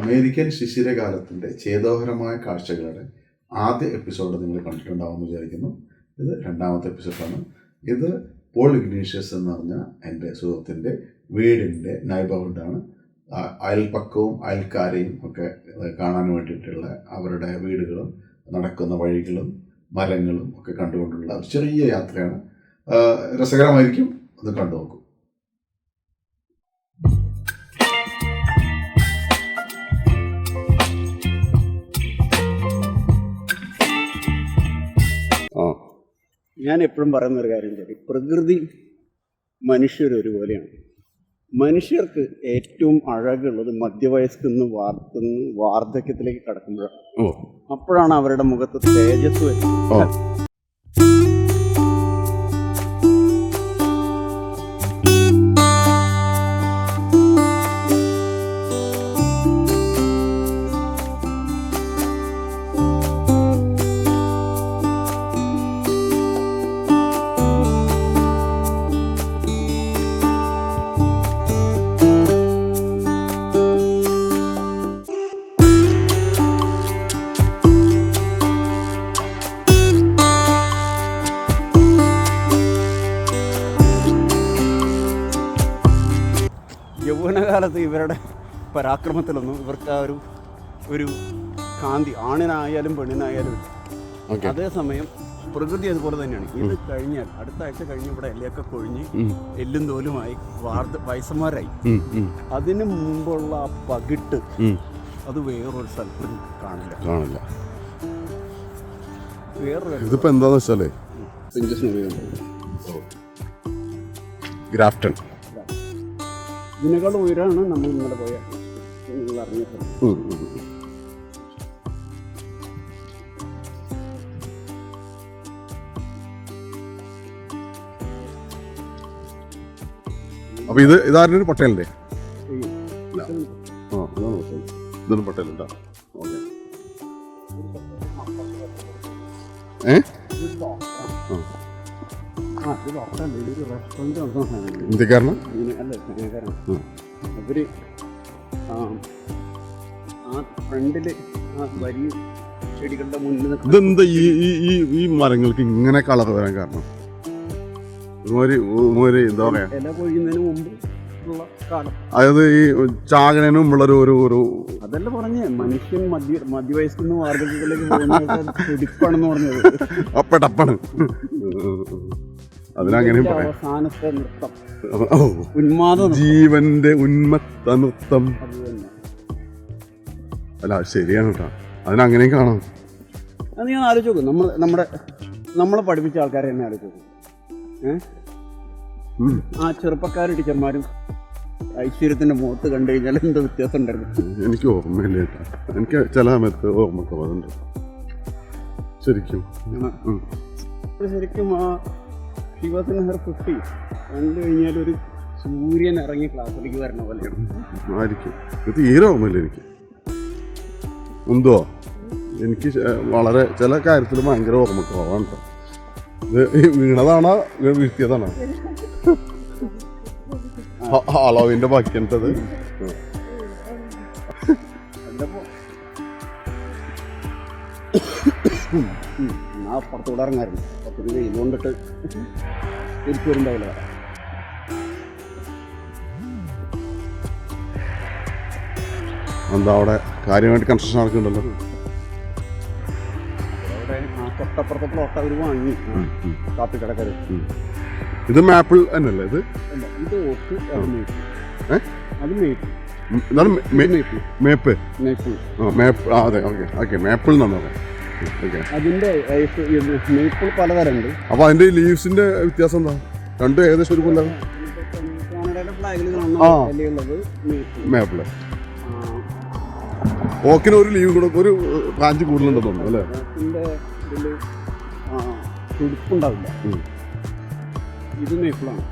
American ശിശിരകാലത്തിൻ്റെ ചേതോഹരമായ കാഴ്ചകളുടെ ആദ്യ episode നിങ്ങൾ കണ്ടിട്ടുണ്ടാവുമെന്ന് വിചാരിക്കുന്നു. ഇത് രണ്ടാമത്തെ എപ്പിസോഡാണ്. ഇത് പോൾ ഇഗ്നീഷ്യസ് എന്ന് പറഞ്ഞ എൻ്റെ സുഹൃത്തിൻ്റെ വീടിൻ്റെ നൈബർഹുഡാണ്. അയൽപ്പക്കവും അയൽക്കാരെയും ഒക്കെ കാണാൻ വേണ്ടിയിട്ടുള്ള അവരുടെ വീടുകളും നടക്കുന്ന വഴികളും മരങ്ങളും ഒക്കെ കണ്ടുകൊണ്ടുള്ള ഒരു ചെറിയ യാത്രയാണ്. രസകരമായിരിക്കും, അത് കണ്ടു നോക്കും. ഞാൻ എപ്പോഴും പറയുന്നൊരു കാര്യം ശരി, പ്രകൃതി മനുഷ്യരൊരുപോലെയാണ്. മനുഷ്യർക്ക് ഏറ്റവും അഴകുള്ളത് മധ്യവയസ്കെന്ന് വാർദ്ധക്യത്തിലേക്ക് കടക്കുമ്പോഴാണ്. അപ്പോഴാണ് അവരുടെ മുഖത്ത് തേജസ് വരുന്നത്. യൗവനകാലത്ത് ഇവരുടെ പരാക്രമത്തിലൊന്നും ഇവർക്ക് ആ ഒരു കാന്തി ആണിനായാലും പെണ്ണിനായാലും ഇല്ല. അതേസമയം പ്രകൃതി അതുപോലെ തന്നെയാണ്. ഇത് കഴിഞ്ഞാൽ അടുത്ത ആഴ്ച കഴിഞ്ഞ് ഇവിടെ എല്ലയൊക്കെ കൊഴിഞ്ഞ് എല്ലും തോലുമായി വയസ്സന്മാരായി. അതിന് മുമ്പുള്ള ആ പകിട്ട് അത് വേറൊരു സ്ഥലത്തും കാണില്ല. ഇതിപ്പോ എന്താന്ന് വെച്ചാലേ ഗ്രാഫ്റ്റൺ ഇതിനേക്കാൾ ഉയരാണ് നമ്മൾ ഇന്നലെ പോയ അറിഞ്ഞത്. അപ്പൊ ഇതാരുടെ പട്ടേലിന്റെ ഇതൊന്നും പട്ടേലുണ്ടോ? ഇന്ത്യക്കാരനാ? അവര് ആ ഫ്രണ്ടില് ആ വരി ചെടികളുടെ മുന്നിൽ ഇതെന്താ ഈ മരങ്ങൾക്ക് ഇങ്ങനെ കളർ വരാൻ കാരണം? എന്താ പറയാ, ഇല പൊഴിയുന്നതിന് മുമ്പ് ഉള്ള കാലം, അതായത് ഈ ചാകനു മുമ്പുള്ളൊരു ഒരു അതല്ല പറഞ്ഞേ, മനുഷ്യൻ മധ്യവയസ്കെന്ന് വാർദ്ധക്യത്തിലേക്ക് തുടിപ്പാണെന്ന് പറഞ്ഞത്. അപ്പടപ്പാണ് അതിനങ്ങനെയും പറയാം. അവസാനത്തെ നൃത്തം, ഉന്മാദം, ജീവന്റെ ഉന്മത്ത നൃത്തം. അല്ല ശരിയാണ് കേട്ടോ, അതിനങ്ങനെയും കാണാം. അത് ഞാൻ ആലോചിച്ച് നോക്കും. നമ്മളെ പഠിപ്പിച്ച ആൾക്കാരെ തന്നെ ആലോചിച്ച് നോക്കും. ആ ചെറുപ്പക്കാരും ടീച്ചർമാരും ഐശ്വര്യത്തിന്റെ മുഖത്ത് കണ്ടു കഴിഞ്ഞാൽ എന്തോ വ്യത്യാസം ഉണ്ടായിരുന്നു. എനിക്ക് ഓർമ്മയില്ല കേട്ടോ, എനിക്ക് ചില സമയത്ത് ഓർമ്മ കുറവുണ്ട് ശരിക്കും. ആ ശിവസിന് 50 കണ്ടു കഴിഞ്ഞാൽ ഒരു സൂര്യൻ ഇറങ്ങി ക്ലാസ്സിലേക്ക് വരണ പോലെയാണ് ആയിരിക്കും. ഇത് തീരെ ഓർമ്മയില്ല എനിക്ക്. എന്തോ എനിക്ക് വളരെ ചില കാര്യത്തിൽ ഭയങ്കര ഓർമ്മ കുറവാണ് കേട്ടോ. ഇത് വീണതാണോ വീഴ്ത്തിയതാണോ? അളവിന്റെ ബാക്കിയാണിട്ടത്. ആ പുറത്തുകൂടെ ഇറങ്ങായിരുന്നു. പുറത്തുകൂടെ ഇതുകൊണ്ടിട്ട് തിരിച്ചു വരുന്നുണ്ടാവില്ല. എന്താ അവിടെ കാര്യമായിട്ട് കൺസ്ട്രക്ഷൻ നടക്കുന്നുണ്ടല്ലോ. തൊട്ടപ്പുറത്തെ പ്ലോട്ട് അവർ വാങ്ങി കാപ്പിക്കടക്കാർ. ഇത് മാപ്പിൾ തന്നെയല്ലേ? ഇത് ഓക്ക്, അത് മേപ്പ്. അതെ, ഓക്കെ മേപ്പിൾ എന്നാണ് പറയാം. അതിന്റെ മേപ്പിൾ പലതരമുണ്ട്. അപ്പൊ അതിന്റെ ലീവ്സിന്റെ വ്യത്യാസം എന്താ? രണ്ടും ഏകദേശം ഒരു കൊല്ലം. കാനഡയുടെ ഫ്ലാഗിൽ കാണുന്നത് മേപ്പിള്. ഓക്കിന് ഒരു ലീവ് കൂടെ, ഒരു ബ്രാഞ്ച് കൂടുതലുണ്ടെന്ന് തോന്നുന്നു അല്ലേ? തുടുപ്പുണ്ടാവില്ല. ഇത് മേപ്പിളാണ്.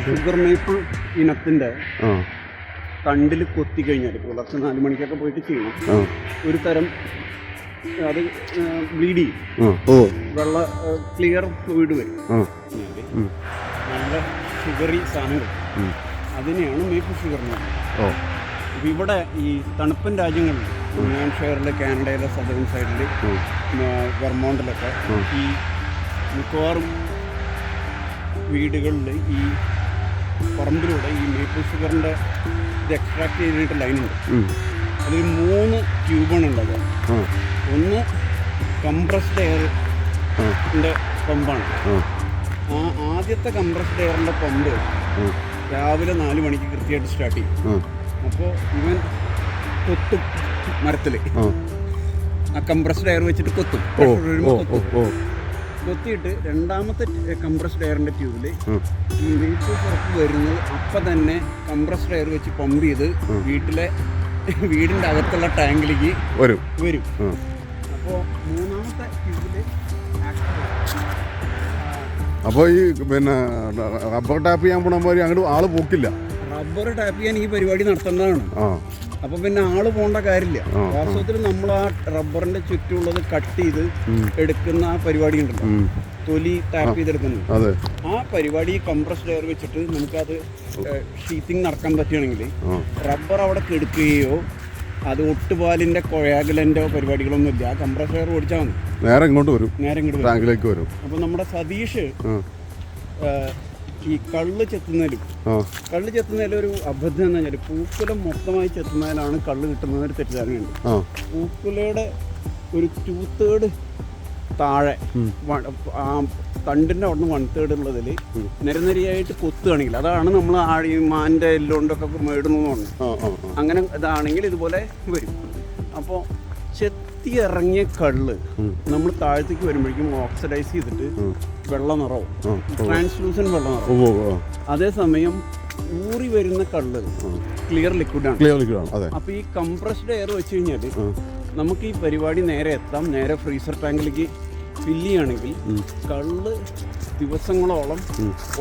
ഷുഗർ മേപ്പിൾ ഇനത്തിന്റെ തണ്ടിൽ കൊത്തി കഴിഞ്ഞാൽ പുലർച്ചെ 4 മണിക്കൊക്കെ പോയിട്ട് ചെയ്യണം. ഒരു തരം അത് ബ്ലീഡ് ചെയ്യും. വെള്ള ക്ലിയർ ഫ്ലൂയിഡ് വരും. നല്ല ഷുഗറി സാധനങ്ങൾ അതിനെയാണ് മേപ്പിൾ ഷുഗർ എന്ന് പറയുന്നത്. ഓ അപ്പോൾ ഇവിടെ ഈ തണുപ്പൻ രാജ്യങ്ങളിൽ ന്യൂഹാംഷെയറിൽ, കാനഡയിലെ സദേൺ സൈഡിൽ, വെർമോണ്ടിലൊക്കെ ഈ മിക്കവാറും വീടുകളിൽ ഈ പറമ്പിലൂടെ ഈ മേപ്പിൾ ഷുഗറിൻ്റെ ഇത് എക്സ്ട്രാക്ട് ചെയ്തിട്ട് ലൈനുണ്ട്. അതിൽ 3 ട്യൂബാണ് ഉള്ളത്. ഒന്ന് കംപ്രസ്ഡ് എയറിൻ്റെ പമ്പാണ്. ആദ്യത്തെ കംപ്രസ്ഡ് എയറിൻ്റെ പമ്പ് രാവിലെ 4 മണിക്ക് കൃത്യമായിട്ട് സ്റ്റാർട്ട് ചെയ്യും. അപ്പോൾ ഇവൻ കൊത്തും മരത്തിൽ, ആ കംപ്രസ്ഡ് എയർ വെച്ചിട്ട് കൊത്തും. കൊത്തിയിട്ട് രണ്ടാമത്തെ കംപ്രസ്ഡ് എയറിൻ്റെ ട്യൂബിൽ ഈ വീട്ടിൽ പുറത്ത് വരുന്നത് അപ്പം തന്നെ കംപ്രസ്ഡ് എയർ വെച്ച് പമ്പ് ചെയ്ത് വീടിൻ്റെ അകത്തുള്ള ടാങ്കിലേക്ക് വരും. അപ്പോൾ മൂന്നാമത്തെ ട്യൂബിൽ അപ്പോൾ ഈ പിന്നെ റബ്ബർ ടാപ്പ് ചെയ്യാൻ പോണപ്പോൾ അങ്ങോട്ട് ആള് പോക്കില്ല. റബ്ബർ ടാപ്പ് ചെയ്യാൻ ഈ പരിപാടി നടത്തേണ്ടതാണ്. അപ്പോൾ പിന്നെ ആള് പോകേണ്ട കാര്യമില്ല. വാസ്തവത്തിൽ നമ്മൾ ആ റബ്ബറിന്റെ ചുറ്റുമുള്ളത് കട്ട് ചെയ്ത് എടുക്കുന്ന ആ പരിപാടി ഉണ്ടല്ലോ, തൊലി ടാപ്പ് ചെയ്തെടുക്കുന്നത്, ആ പരിപാടി കംപ്രസ്ഡ് എയർ വെച്ചിട്ട് നമുക്കത് ഷീറ്റിംഗ് നടക്കാൻ പറ്റുകയാണെങ്കിൽ റബ്ബർ അവിടെ കെടുക്കുകയോ അത് ഒട്ടുപാലിന്റെ കൊയാഗലൻ്റെയോ പരിപാടികളൊന്നും ഇല്ല. കംപ്രസ്ഡ് എയർ ഓടിച്ചാൽ മതി, നേരെ ഇങ്ങോട്ട് വരും. ടാങ്കിലേക്ക് വരും. അപ്പോൾ നമ്മുടെ സതീഷ് ഈ കള്ള് ചെത്തുന്നതിലും ഒരു അബദ്ധം എന്ന് പറഞ്ഞാൽ പൂക്കുല മൊത്തമായി ചെത്തുന്നതിലാണ് കള്ള് കിട്ടുന്നതിന് തെറ്റിദ്ധാരണയുണ്ട്. പൂക്കുലയുടെ ഒരു 2/3 താഴെ ആ തണ്ടിൻ്റെ അവിടെ നിന്ന് 1/3 ഉള്ളതിൽ നിരനിരയായിട്ട് കൊത്തുകയാണെങ്കിൽ, അതാണ് നമ്മൾ മാൻ്റെ എല്ലുകൊണ്ടൊക്കെ മേടുന്നു പറഞ്ഞു. അങ്ങനെ ഇതാണെങ്കിൽ ഇതുപോലെ വരും. അപ്പോൾ ചെത്തി ഇറങ്ങിയ കള്ള് നമ്മൾ താഴത്തേക്ക് വരുമ്പോഴേക്കും ഓക്സിഡൈസ് ചെയ്തിട്ട് വെള്ള നിറവും, ട്രാൻസ്ലൂസൻ വെള്ള നിറവും. അതേസമയം ഊറി വരുന്ന കള്ള് ക്ലിയർ ലിക്വിഡാണ്. അപ്പോൾ ഈ കംപ്രസ്ഡ് എയർ വെച്ച് കഴിഞ്ഞാൽ നമുക്ക് ഈ പരിപാടി നേരെ എത്താം. നേരെ ഫ്രീസർ ടാങ്കിലേക്ക് ഫില്ല് ചെയ്യുകയാണെങ്കിൽ കള്ള് ദിവസങ്ങളോളം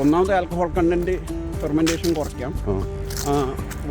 ഒന്നാമത്തെ ആൽക്കഹോൾ കണ്ടന്റ് ഫെർമെൻറ്റേഷൻ കുറയ്ക്കാം.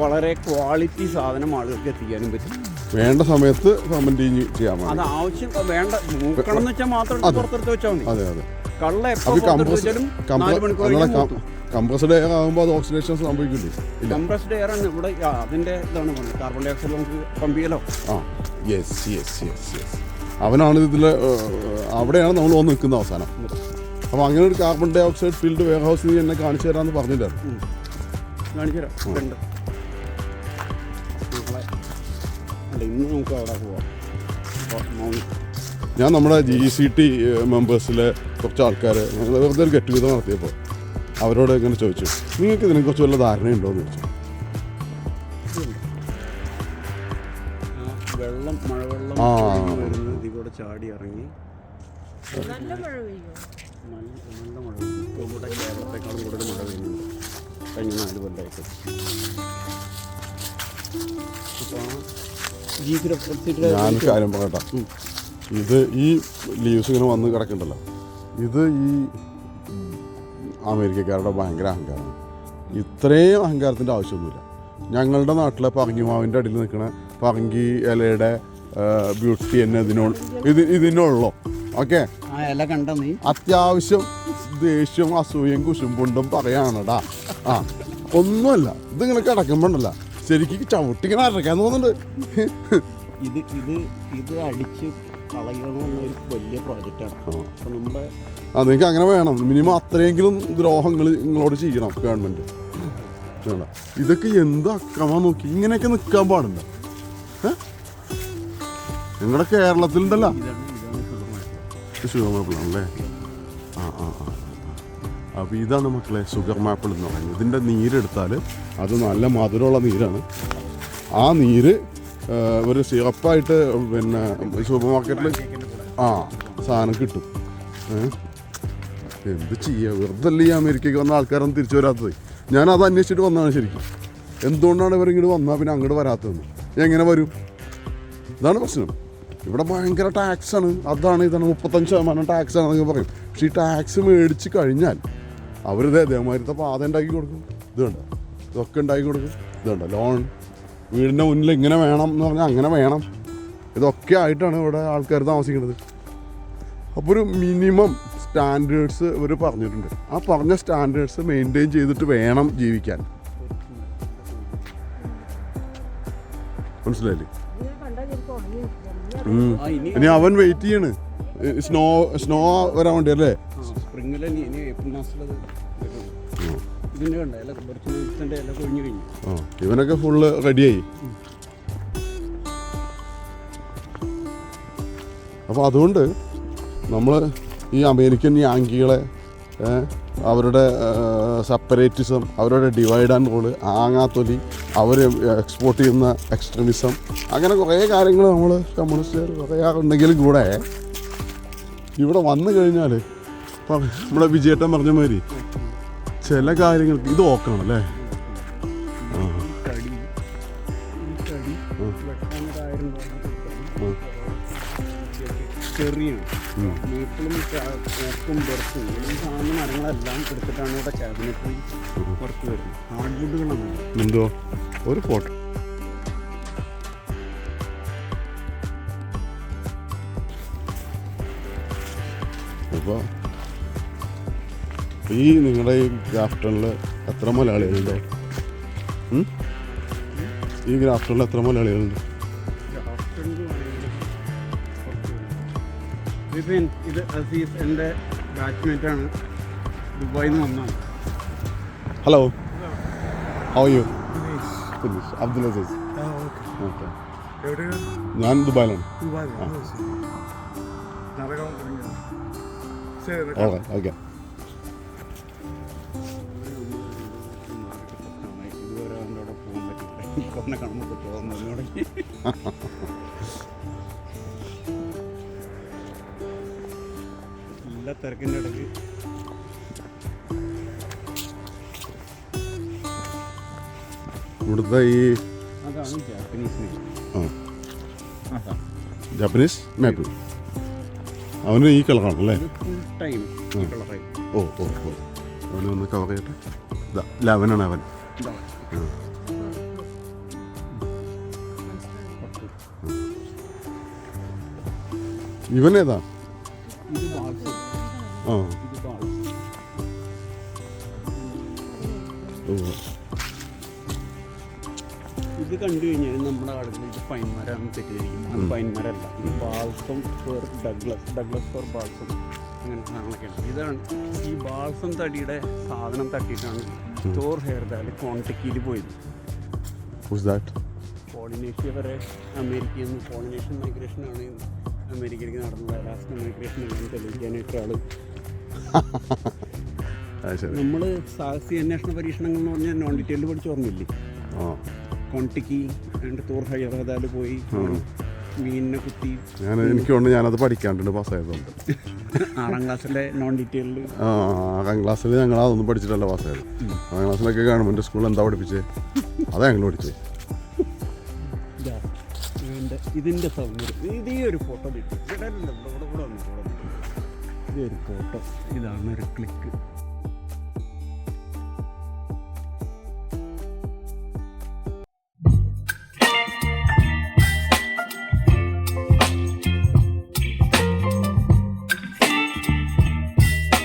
വളരെ ക്വാളിറ്റി സാധനം ആളുകൾക്ക് എത്തിക്കാനും പറ്റും. വേണ്ട സമയത്ത് ഫെർമെൻറ്റ് ചെയ്യാം. അത് ആവശ്യം വേണ്ട നോക്കണം എന്ന് വെച്ചാൽ മാത്രം പുറത്തെടുത്ത് വെച്ചാൽ മതി. കള്ള കംപ്രസ്ഡ് എയർ ആകുമ്പോൾ അത് ഓക്സിഡേഷൻ സംഭവിക്കില്ലേ? കംപ്രസ്ഡ് എയർ ആണ് ഇവിടെ അതിൻ്റെ ഇതാണ് പറഞ്ഞത്. കാർബൺ ഡൈ ഓക്സൈഡ് നമുക്ക് പമ്പ് ചെയ്യാലോ. അവനാണ് ഇതിൽ, അവിടെയാണ് നമ്മൾ വന്ന് നിൽക്കുന്ന അവസാനം. അപ്പോൾ അങ്ങനെ ഒരു carbon dioxide field warehouse നീ എന്നെ കാണിച്ചു തരാമെന്ന് പറഞ്ഞില്ലായിരുന്നു. കാണിച്ചു തരാം. ഇന്ന് നമുക്ക് അവിടെ പോവാം. ഞാൻ നമ്മുടെ GCT മെമ്പേഴ്സിലെ കുറച്ച് ആൾക്കാർ വെറുതെ ഒരു ഗെറ്റ് ടുഗദർ നടത്തിയപ്പോൾ അവരോട് ഇങ്ങനെ ചോദിച്ചു, നിങ്ങൾക്ക് ഇതിനെക്കുറിച്ച് വല്ല ധാരണയുണ്ടോ എന്ന് ചോദിച്ചു. മഴവെള്ളം ഇതിലൂടെ ചാടി ഇറങ്ങി നല്ല മഴ പെയ്യും. ഇവിടെ കേരളത്തെക്കാളും കൂടുതൽ മഴ പെയ്യുന്നുണ്ട് കഴിഞ്ഞ 4 കൊല്ലമായിട്ട്. ഞാൻ കാര്യം പറയട്ടെ, ഇത് ഈ ലീവ്സ് ഇങ്ങനെ വന്ന് കിടക്കണ്ടല്ലോ, ഇത് ഈ അമേരിക്കക്കാരുടെ ഭയങ്കര അഹങ്കാരമാണ്. ഇത്രയും അഹങ്കാരത്തിൻ്റെ ആവശ്യമൊന്നുമില്ല. ഞങ്ങളുടെ നാട്ടിലെ പറങ്കിമാവിൻ്റെ അടിയിൽ നിൽക്കുന്ന പറങ്കി ഇലയുടെ ബ്യൂട്ടി തന്നെ ഇതിനുള്ളൂ. ഓക്കെ, അത്യാവശ്യം ദേഷ്യവും അസൂയയും കുശുമ്പുണ്ടും പറയാണടാ. ഒന്നുമല്ല, ഇതിങ്ങനെ കിടക്കുമ്പോണ്ടല്ല ശരിക്കും ചവിട്ടിങ്ങനെ അരക്കാൻ തോന്നുന്നുണ്ട്. ഇത് അടിച്ച് കളയണമെന്നൊരു വലിയ പ്രോജക്റ്റാണ്. അപ്പോൾ നമ്മുടെ നിങ്ങൾക്ക് അങ്ങനെ വേണം. മിനിമം അത്രയെങ്കിലും ദ്രോഹങ്ങൾ നിങ്ങളോട് ചെയ്യണം ഗവൺമെൻറ്. ഇതൊക്കെ എന്ത് അക്രമം നോക്കി ഇങ്ങനെയൊക്കെ നിൽക്കാൻ പാടുണ്ട്. നിങ്ങളുടെ കേരളത്തിലുണ്ടല്ലോ ഷുഗർ മാപ്പിളാണല്ലേ. അപ്പോൾ ഇതാണ് മക്കളെ ഷുഗർ മാപ്പിൾ എന്ന് പറയുന്നത്. ഇതിൻ്റെ നീരെടുത്താൽ അത് നല്ല മധുരമുള്ള നീരാണ്. ആ നീര് ഒരു സിറപ്പായിട്ട് പിന്നെ സൂപ്പർ മാർക്കറ്റിൽ സാധനം കിട്ടും. എന്ത് ചെയ്യുക, വെറുതെ ഈ അമേരിക്കയ്ക്ക് വന്ന ആൾക്കാരൊന്നും തിരിച്ചു വരാത്തത്. ഞാനത് അന്വേഷിച്ചിട്ട് വന്നതാണ് ശരിക്കും. എന്തുകൊണ്ടാണ് ഇവരിങ്ങോട്ട് വന്നാൽ പിന്നെ അങ്ങോട്ട് വരാത്തതെന്ന്. എങ്ങനെ വരും? ഇതാണ് പ്രശ്നം. ഇവിടെ ഭയങ്കര ടാക്സാണ്, അതാണ് ഇതാണ്, 35% ടാക്സാണെന്നൊക്കെ പറയും. പക്ഷേ ഈ ടാക്സ് മേടിച്ച് കഴിഞ്ഞാൽ അവരിത് ഇതേമാതിരത്തെ പാത ഉണ്ടാക്കി കൊടുക്കും. ഇതുണ്ട്, ഇതൊക്കെ ഉണ്ടാക്കി കൊടുക്കും. ഇതുണ്ട് ലോൺ, വീടിൻ്റെ മുന്നിൽ ഇങ്ങനെ വേണം എന്ന് പറഞ്ഞാൽ അങ്ങനെ വേണം. ഇതൊക്കെ ആയിട്ടാണ് ഇവിടെ ആൾക്കാർ താമസിക്കുന്നത്. അപ്പോൾ ഒരു മിനിമം സ്റ്റാൻഡേർഡ്സ് ഇവർ പറഞ്ഞിട്ടുണ്ട്. ആ പറഞ്ഞ സ്റ്റാൻഡേർഡ്സ് മെയിൻറ്റെയിൻ ചെയ്തിട്ട് വേണം ജീവിക്കാൻ. മനസ്സിലായില്ലേ? ആ, ഇനി ഇനി അവൻ വെയിറ്റ് ചെയ്യാണ്. സ്നോ വരാൻ വേണ്ടി അല്ലേ? സ്പ്രിങ്ങിൽ ഇനി ഏപ്രിൽ മാസത്തിലത് വരുള്ളൂ. ഇതിൻ്റെ കണ്ട ഇല കുറച്ച് ദിവസത്തിൻ്റെ ഇല കൊഴിഞ്ഞു കഴിഞ്ഞു. ഇവനൊക്കെ ഫുള്ള് റെഡിയായി. അപ്പോൾ അതുകൊണ്ട് നമ്മൾ ഈ അമേരിക്കൻ യാങ്കികളെ അവരുടെ സെപ്പറേറ്റിസം, അവരുടെ ഡിവൈഡ് ആൻഡ് റൂള്, ആങ്ങാത്തൊലി, അവർ എക്സ്പോർട്ട് ചെയ്യുന്ന എക്സ്ട്രീമിസം, അങ്ങനെ കുറേ കാര്യങ്ങൾ നമ്മൾ കമ്മ്യൂണിസ്റ്റുകാർ പറയാറുണ്ടെങ്കിലും കൂടെ ഇവിടെ വന്നു കഴിഞ്ഞാൽ ഇപ്പം നമ്മുടെ വിജയേട്ടൻ പറഞ്ഞ മാതിരി ചില കാര്യങ്ങൾക്ക് ഇത് ഓക്കണം അല്ലേ? ചെറിയാണ് മേപ്പിളും ഓക്കും ബെർത്തും ഈ സാധന മരങ്ങളെല്ലാം എടുത്തിട്ടാണ് ഇവിടെ ക്യാബിനറ്റ് വർക്ക് വരുന്നത്. ഹാർഡ്വുഡുകളാണ്. എന്തോ ഒരു ഫോട്ടോ അപ്പോൾ ഈ നിങ്ങളുടെ ഈ ഗ്രാഫ്റ്റണിൽ എത്ര മലയാളികളുണ്ടോ? ഈ ഗ്രാഫ്റ്റണിൽ എത്ര മലയാളികളുണ്ട്? ഇത് അസീസ് എൻ്റെ ബാച്ച്മേറ്റാണ്, ദുബായിൽ നിന്ന് വന്നതാണ്. Hello, how are you? Abdul Aziz. Okay, ഞാൻ ദുബായിലാണ്. ഓക്കെ. ഇതുവരെ അവൻ്റെ അവിടെ പോകാൻ പറ്റില്ല. കൊന്നെ കാണുമ്പോൾ പോകുന്നത് തുടങ്ങി. എല്ലാ തിരക്കിൻ്റെ ഇടയ്ക്ക് ഇവിടുത്തെ ഈ അതാണ് ജാപ്പനീസ് ജാപ്പനീസ് മാപ്പ്. അവന് ഈ കളറാണല്ലേ? ഫുൾ ടൈം കളറായി. ഓ ഓ ഓ, അവന് ഒന്ന് കവർ ചെയ്യട്ടെ. ഇതാ 11 അവൻ. ഇവനേതാ? ഇത് ബാൾസ്. ആ ഇത് ബാൾസ്. ഓ, ഇത് കണ്ടു കഴിഞ്ഞാൽ നമ്മുടെ ആളുകൾ ഇത് പൈൻമരമാണ് തെറ്റിദ്ധരിക്കും. അത് പൈൻമരമല്ല, ഇത് balsam fir Douglas fir balsam, അങ്ങനത്തെ സാധനങ്ങളൊക്കെയാണ്. ഇതാണ് ഈ ബാൾസം തടിയുടെ സാധനം തട്ടിയിട്ടാണ് തോർ ഹെയർദാൽ കോണ്ടക്കിയിൽ പോയത്. പോളിനേഷ്യ വരെ അമേരിക്കയിൽ നിന്ന് പോളിനേഷ്യൻ മൈഗ്രേഷനാണ് അമേരിക്കയിലേക്ക് നടന്നത്. അലാസ്ക മൈഗ്രേഷൻ എങ്ങനെ തെളിയിക്കാനായിട്ട് ആൾ നമ്മൾ സാഹസിക അന്വേഷണ പരീക്ഷണങ്ങൾ എന്ന് പറഞ്ഞാൽ നോൺ ഡീറ്റെയിൽഡ് പഠിച്ച് ഓർമ്മയില്ലേ? കോണ്ടിക്കി ആൻഡ് തോർ ഹെയർദാൽ പോയി മീനിനെ കുത്തി. എനിക്ക് കൊണ്ട് ഞാനത് പഠിക്കാണ്ട് പാസ്സായതുകൊണ്ട് 6ാം ക്ലാസ്സിലെ നോൺ ഡീറ്റെയിൽഡ്. 6ാം ക്ലാസ്സിൽ ഞങ്ങൾ അതൊന്നും പഠിച്ചിട്ടല്ല പാസ്സായത്. 6ാം ക്ലാസ്സിലൊക്കെ ഗവൺമെൻറ് സ്കൂളിൽ എന്താ പഠിപ്പിച്ചത് അതാ ഞങ്ങൾ പഠിച്ചത്. ഇതിൻ്റെ സൗന്ദര്യം ഇത് ഈ ഒരു ഫോട്ടോ കിട്ടും. ഇവിടെ വന്നു ഇതൊരു ഫോട്ടോ. ഇതാണ് ഒരു ക്ലിക്ക്.